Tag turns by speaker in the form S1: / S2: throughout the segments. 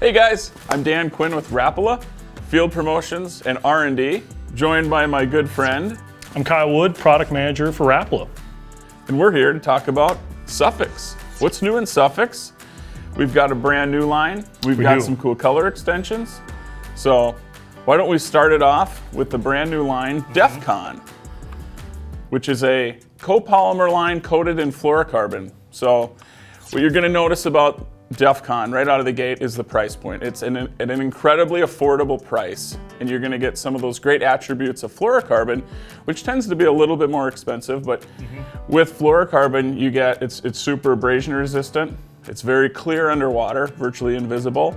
S1: Hey guys, I'm Dan Quinn with Rapala, Field Promotions and R&D, joined by my good friend.
S2: I'm Kyle Wood, Product Manager for Rapala.
S1: And we're here to talk about Sufix. What's new in Sufix? We've got a brand new line. We've got some cool color extensions. So why don't we start it off with the brand new line, Defcon, which is a copolymer line coated in fluorocarbon. So what you're gonna notice about Defcon right out of the gate is the price point. It's an incredibly affordable price, and you're gonna get some of those great attributes of fluorocarbon, which tends to be a little bit more expensive, but with fluorocarbon, you get, it's super abrasion resistant, it's very clear underwater, virtually invisible.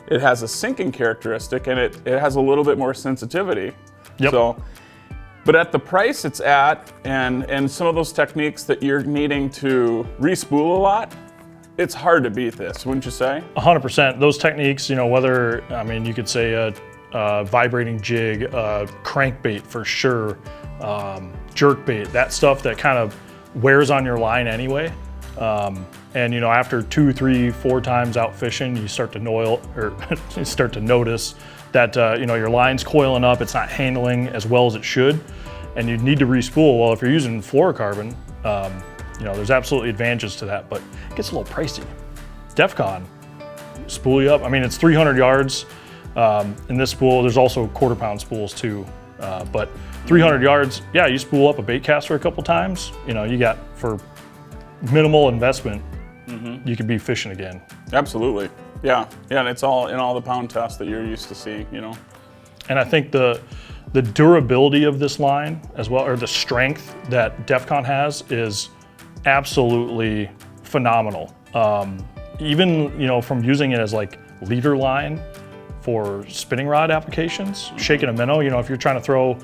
S1: It has a sinking characteristic, and it has a little bit more sensitivity.
S2: Yep.
S1: So, but at the price it's at, and some of those techniques that you're needing to re-spool a lot, it's hard to beat this, wouldn't you say?
S2: 100%. Those techniques, you know, whether, I mean, you could say a vibrating jig, crankbait for sure, jerkbait, that stuff that kind of wears on your line anyway. And you know, after 2, 3, 4 times out fishing, you start to you start to notice that you know, your line's coiling up, it's not handling as well as it should, and you need to re-spool. Well, if you're using fluorocarbon, you know, there's absolutely advantages to that, but it gets a little pricey. Defcon, spool you up. I mean, it's 300 yards in this spool. There's also quarter-pound spools too, but 300 yards, yeah, you spool up a bait caster a couple times, you know, you got, for minimal investment, you could be fishing again.
S1: Absolutely, yeah, and it's all in all the pound tests that you're used to see, you know.
S2: And I think the durability of this line as well, or the strength that Defcon has, is absolutely phenomenal. Even, you know, from using it as like leader line for spinning rod applications, shaking a minnow, you know, if you're trying to throw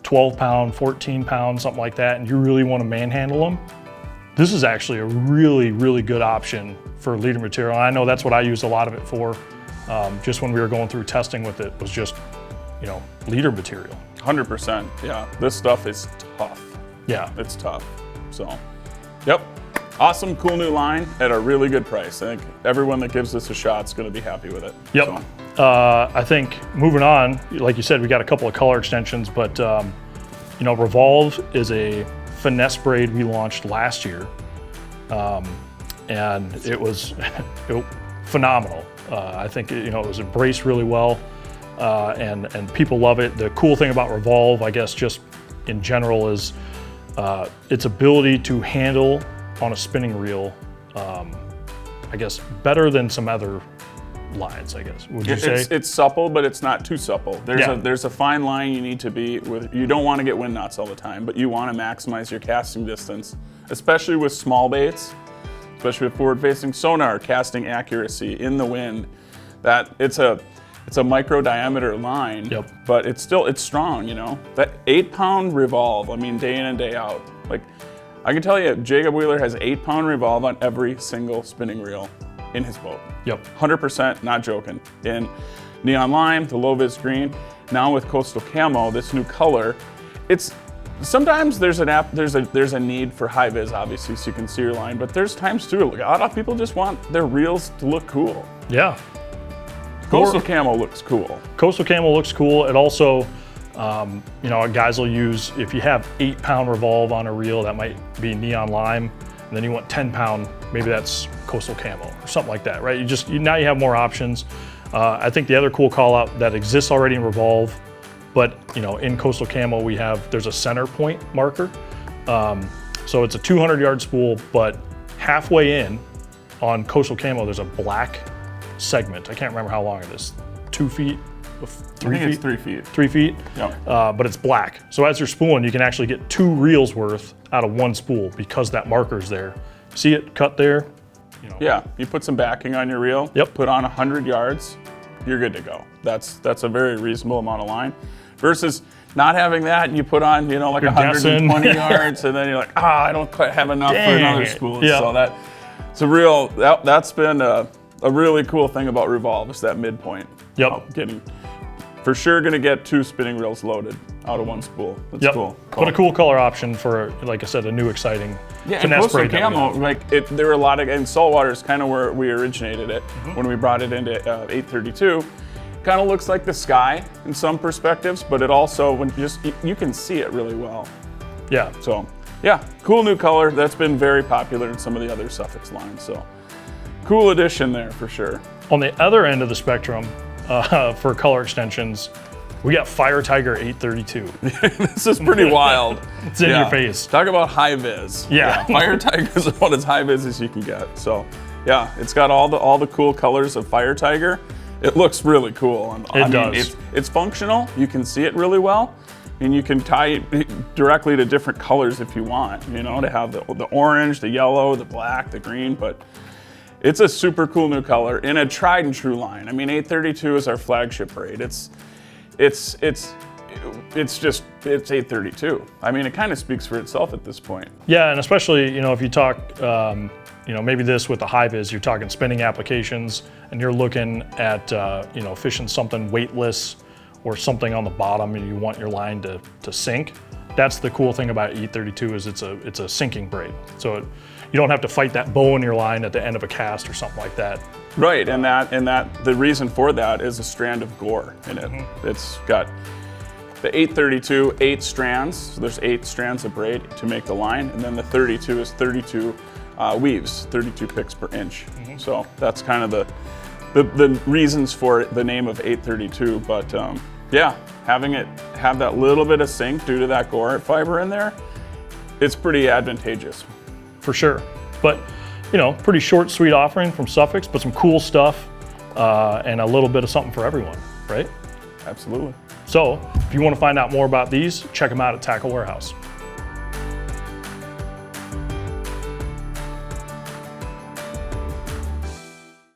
S2: 12 pound, 14 pounds, something like that, and you really want to manhandle them, this is actually a really, really good option for leader material. And I know that's what I used a lot of it for, just when we were going through testing with it, was just, you know, leader material.
S1: 100%, yeah. This stuff is tough.
S2: Yeah.
S1: It's tough, so. Yep, awesome, cool new line at a really good price. I think everyone that gives this a shot is gonna be happy with it.
S2: Yep, so. I think moving on, like you said, we got a couple of color extensions, but you know, Revolve is a finesse braid we launched last year, and it was phenomenal. I think, you know, it was embraced really well, and people love it. The cool thing about Revolve, I guess, just in general, is its ability to handle on a spinning reel, I guess, better than some other lines, I guess. Would you say?
S1: It's supple, but it's not too supple. There's a fine line you need to be with. You don't want to get wind knots all the time, but you want to maximize your casting distance, especially with small baits, especially with forward-facing sonar, casting accuracy in the wind. That it's a micro diameter line, but it's strong, you know. That 8-pound Revolve, I mean, day in and day out. Like, I can tell you, Jacob Wheeler has 8-pound Revolve on every single spinning reel in his boat.
S2: Yep.
S1: 100%, not joking. In neon lime, the low vis green, now with coastal camo, this new color, it's sometimes there's a need for high vis, obviously, so you can see your line, but there's times too, a lot of people just want their reels to look cool.
S2: Yeah.
S1: Coastal camo looks cool.
S2: Coastal camo looks cool. It also, you know, guys will use, if you have 8-pound Revolve on a reel, that might be neon lime, and then you want 10-pound, maybe that's coastal camo or something like that, right? Now you have more options. I think the other cool call out that exists already in Revolve, but you know, in coastal camo there's a center point marker. So it's a 200-yard spool, but halfway in on coastal camo, there's a black segment. I can't remember how long it is. 2 feet, 3 feet?
S1: It's 3 feet.
S2: 3 feet,
S1: yeah.
S2: But it's black. So as you're spooling, you can actually get 2 reels worth out of 1 spool because that marker's there. See it cut there? You know.
S1: Yeah, you put some backing on your reel, put on 100 yards, you're good to go. That's a very reasonable amount of line. Versus not having that, and you put on, you know, like 120 yards, and then you're like, I don't quite have enough for another spool.
S2: Yeah.
S1: So that's been a really cool thing about Revolve, is that midpoint.
S2: Yep.
S1: for sure gonna get 2 spinning reels loaded out of 1 spool. That's cool.
S2: But a cool color option for, like I said, a new exciting
S1: and
S2: finesse
S1: coastal
S2: braid.
S1: camo, there were a lot of, and saltwater is kind of where we originated it when we brought it into 832. Kind of looks like the sky in some perspectives, but it also, you can see it really well.
S2: Yeah.
S1: So, yeah, cool new color. That's been very popular in some of the other Sufix lines. So, cool addition there for sure.
S2: On the other end of the spectrum, for color extensions, we got Firetiger 832.
S1: This is pretty wild.
S2: It's in your face.
S1: Talk about high vis.
S2: Yeah.
S1: Firetiger is about as high vis as you can get. So, yeah, it's got all the cool colors of Firetiger. It looks really cool.
S2: It does.
S1: It's functional. You can see it really well, and you can tie it directly to different colors if you want. You know, to have the orange, the yellow, the black, the green. But it's a super cool new color in a tried and true line. I mean, 832 is our flagship braid. It's 832. I mean, it kind of speaks for itself at this point.
S2: Yeah, and especially, if you talk, maybe this with the high vis, you're talking spinning applications, and you're looking at, fishing something weightless or something on the bottom, and you want your line to sink. That's the cool thing about 832 is it's a sinking braid. So you don't have to fight that bow in your line at the end of a cast or something like that.
S1: Right, and the reason for that is a strand of gore in it. It's got the 832, 8 strands. So there's 8 strands of braid to make the line, and then the 32 is 32 weaves, 32 picks per inch. So that's kind of the reasons for the name of 832. But yeah, having it have that little bit of sink due to that gore fiber in there, it's pretty advantageous.
S2: For sure. But, pretty short, sweet offering from Sufix, but some cool stuff and a little bit of something for everyone, right?
S1: Absolutely.
S2: So if you want to find out more about these, check them out at Tackle Warehouse.